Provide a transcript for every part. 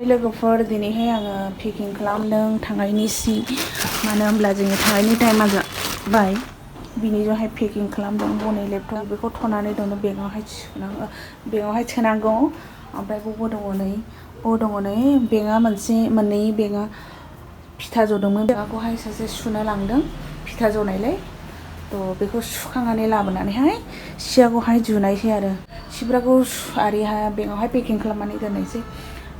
लोगोफोर दिनैहाय आङो पेकिं खालामदों थांनायनि सि मानो होनब्ला जोंनि थांनायनि टाइमा जाबाय बिनिजोंहाय पेकिं खालामदों बने लेपटप बेखौ थनानै दङ बेगावहाय सोनांगौ ओमफ्राय बबाव दङ नै बेगा मोननै बेगा फिथा जदोंमोन बेगाखौहाय सासे सुनो लांदों फिथा जनायलाय थ' बेखौ सुखांनानै लाबोनानैहाय सियाखौहाय जुनायसै आरो सिफ्राखौ आरिहाय बेगावहाय पेकिं खालामनानै दोननायसै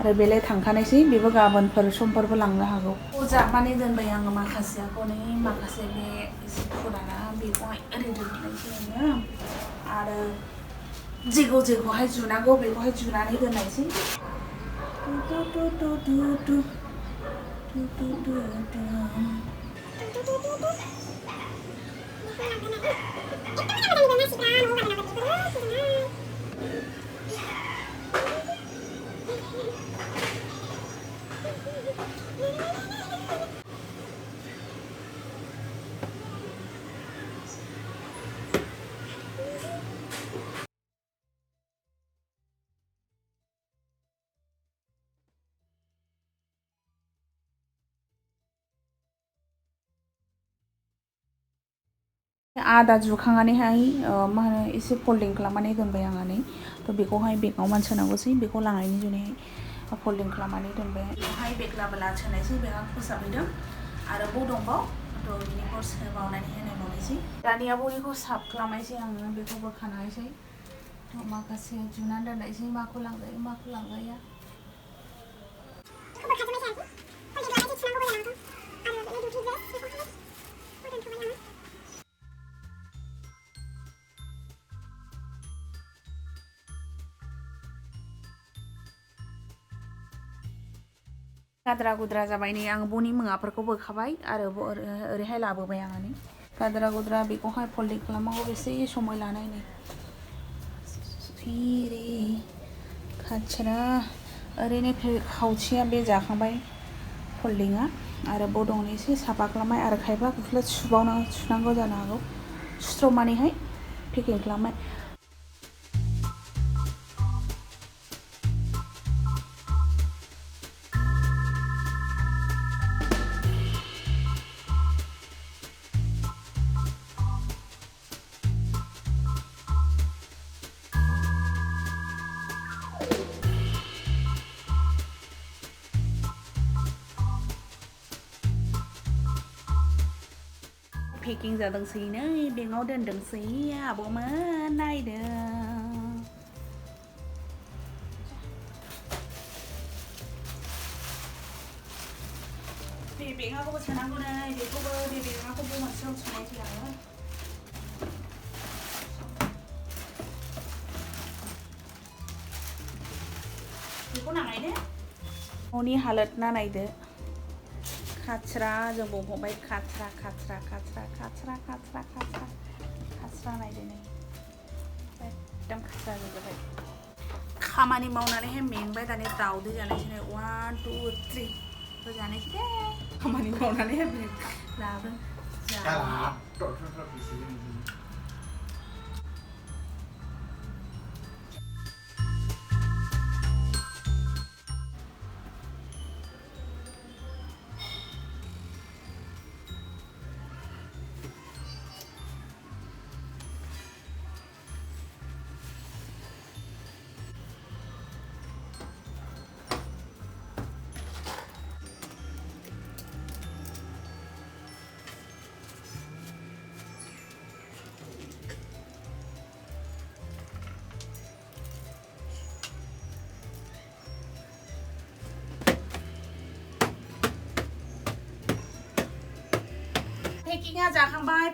आरो बेलाय थांखानायसै बेबो गाबोनफोर समफोरबो लांनो हागौ जाबनानै दोनबाय आङो माखासेखौ नै माखासे बे एसे फुराना बेखौहाय ओरै दोननायसै आङो आरो जेखौहाय जुनांगौ बेखौहाय जुनानै दोननायसै आदा जुखांनानैहाय मा होनो एसे फोल्डिं खालामनानै दोनबाय आङो नै थ' बेखौहाय बेगाव सोनांगौसै बेखौ लांनायनि जुनैहाय फोल्डिं खालामनानै दोनबाय बेवहाय बेग लाबोला सोनायसै बेगा फोसाबहैदों आरो दंबाव थ' बिनिखौ सोबावनानैहाय नायबावनायसै दानिया बयनिखौ साफ खालामनायसै आङो बेखौ बोखानायसै थ' माखासे जुनानै दोननायसै माखौ लांजाया गाद्रा गुद्रा जाबाय नै आं बनि मुवाफोरखौ बोखाबाय आरो ओरैहाय लाबोबाय आङो नै गाद्रा गुद्रा बेखौहाय फोल्डिं खालामनांगौ बेसे समय लानाय नै खाथिरा ओरैनो खावसेया बे जाखांबाय फोल्डिंआ आरो बद'नो एसे साफा खालामबाय आरो खायफा सुनांगौ जानो हागौ सुस्र'नानैहाय पेकिं खालामबाय पेकिं जादोंसै नै बेगाव दोनदोंसै आब'मोन नायदो बे बेगाखौबो सोनांगौ नै बेखौबो बे बेगाखौबो मोनसेयाव सोनायसै आङो बेखौ नाङायदे न'नि हालोद नायदो खाथ्रा जों बुंबाय खाथ्रा नायदो नै एकदम खाथ्रा जाजोब्बाय खामानि मावनानैहाय मेंबाय दानि दावदै जानायसै नै 1 2 3 जानायसै दे खामानि मावनानैहाय लाबो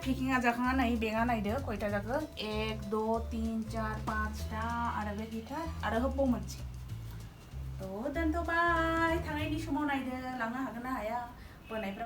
पेकिंआ जाखांनानै बेगा नायदो खयथा जाखो 1 2 3 4 5 टा आरो बे गिटार आरो होबाव मोनसे थ' दोनथ'बाय थांनायनि समाव नायदो लांनो हागोन ना हाया बोनायफ्रा